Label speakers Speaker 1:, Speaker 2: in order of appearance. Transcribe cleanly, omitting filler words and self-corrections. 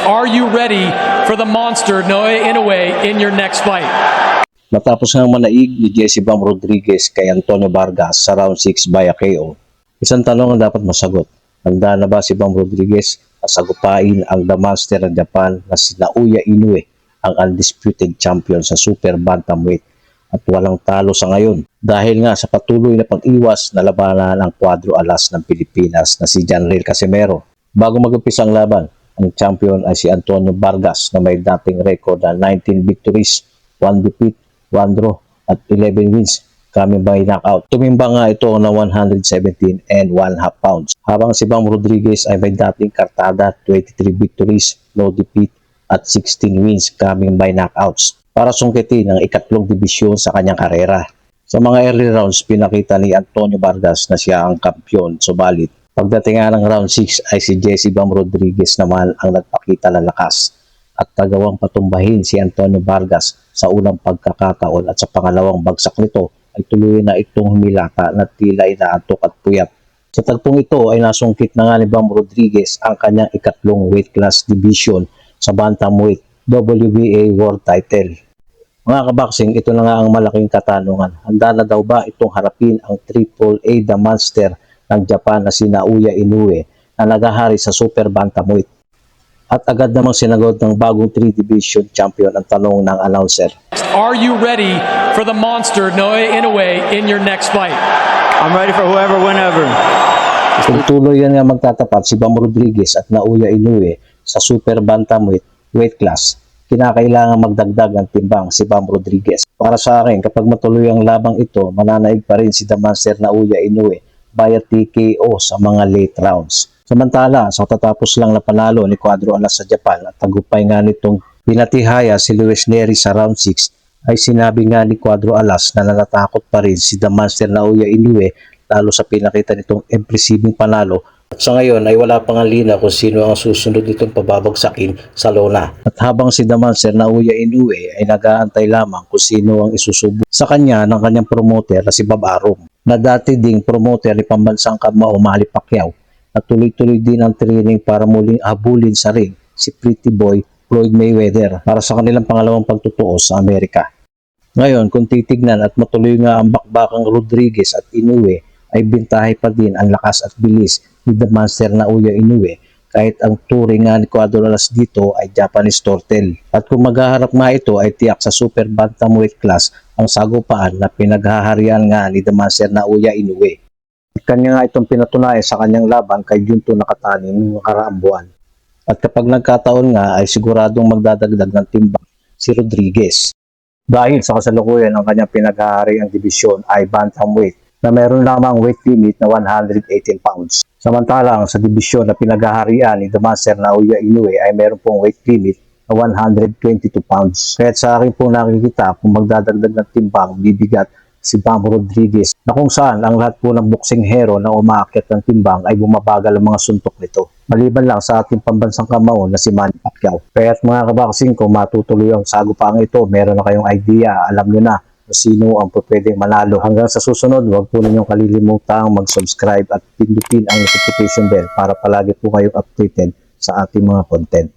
Speaker 1: Are you ready for the monster Naoya Inoue in your next fight?
Speaker 2: Matapos nga manaig ni Jesse Bam Rodriguez kay Antonio Vargas sa round 6 via KO, isang tanong ang dapat masagot. Handa na ba si Bam Rodriguez na sagupain ang The Monster ng Japan na si Naoya Inoue, ang undisputed champion sa super bantamweight at walang talo sa ngayon dahil nga sa patuloy na pag-iwas na labanan ang Cuadro Alas ng Pilipinas na si Janril Casimero. Bago mag-umpisa ang laban, ang champion ay si Antonio Vargas na may dating record na 19 victories, 1 defeat, 1 draw at 11 wins coming by knockout. Tumimba nga ito na 117 and 1/2 pounds. Habang si Bam Rodriguez ay may dating kartada, 23 victories, no defeat at 16 wins coming by knockouts para sungkitin ang ikatlong dibisyon sa kanyang karera. Sa mga early rounds, pinakita ni Antonio Vargas na siya ang kampiyon, subalit pagdating nga ng round 6 ay si Jesse Bam Rodriguez naman ang nagpakita ng lakas at tagawang patumbahin si Antonio Vargas sa unang pagkakataon at sa pangalawang bagsak nito ay tuloy na itong humilata na tila inaantok at puyat. Sa tagpong ito ay nasungkit na nga ni Bam Rodriguez ang kanyang ikatlong weight class division sa bantamweight WBA World Title. Mga kaboxing, ito na nga ang malaking katanungan. Handa na daw ba itong harapin ang AAA The Monster ng Japan na si Naoya Inoue na naghahari sa super bantamweight? At agad namang sinagot ng bagong 3-division champion ang tanong ng announcer.
Speaker 1: Are you ready for the monster Naoya Inoue in your next fight?
Speaker 3: I'm ready for whoever, whenever.
Speaker 2: Kung tuloy yan nga magtatapat si Bam Rodriguez at Naoya Inoue sa super bantamweight weight class, kinakailangan magdagdag ng timbang si Bam Rodriguez. Para sa akin, kapag matuloy ang labang ito, mananaig pa rin si The Monster Naoya Inoue via TKO sa mga late rounds. Samantala, sa katatapos lang na panalo ni Cuadro Alas sa Japan at tagumpay nga nitong pinatihaya si Luis Nery sa round 6, ay sinabi nga ni Cuadro Alas na natatakot pa rin si The Monster Naoya Inoue lalo sa pinakita nitong impresibong panalo. At sa ngayon ay wala pang linaw kung sino ang susunod nitong pababagsakin sa lona. At habang si The Monster Naoya Inoue ay nag-aantay lamang kung sino ang isusubo sa kanya ng kanyang promoter na si Bob Arum, na dati ding promoter ni pambansang kamao Manny Pacquiao, at tuloy-tuloy din ang training para muling habulin sa ring si Pretty Boy Floyd Mayweather para sa kanilang pangalawang pagtutuos sa Amerika. Ngayon, kung titignan at matuloy nga ang bakbakang Rodriguez at Inoue, ay bintahe pa din ang lakas at bilis ni The Monster Naoya Inoue kahit ang turing nga ni Cuadro Alas dito ay Japanese Turtle. At kung maghaharap nga ito ay tiyak sa super bantamweight class ang sagupaan na pinaghaharian nga ni The Monster Naoya Inoue. Kanya nga itong pinatunayan sa kanyang laban kay Junto Nakatani noong nakaraang buwan. At kapag nagkataon nga ay siguradong magdadagdag ng timbang si Rodriguez. Dahil sa kasalukuyan ng kanyang pinaghahariang divisyon ay bantamweight na meron lamang weight limit na 118 pounds. Samantalang sa divisyon na pinaghaharian ni The Monster Naoya Inoue ay meron pong weight limit na 122 pounds. Kaya sa akin po nakikita kung magdadagdag ng timbang bibigat si Bam Rodriguez na kung saan ang lahat po ng boxing hero na umaakyat ng timbang ay bumabagal ang mga suntok nito. Maliban lang sa ating pambansang kamao na si Manny Pacquiao. Kaya't mga kaboxing, kung matutuloy ang sagupang ito, meron na kayong idea, alam nyo na kung sino ang pwedeng manalo. Hanggang sa susunod, huwag po ninyong kalilimutang mag-subscribe at pindutin ang notification bell para palagi po kayong updated sa ating mga content.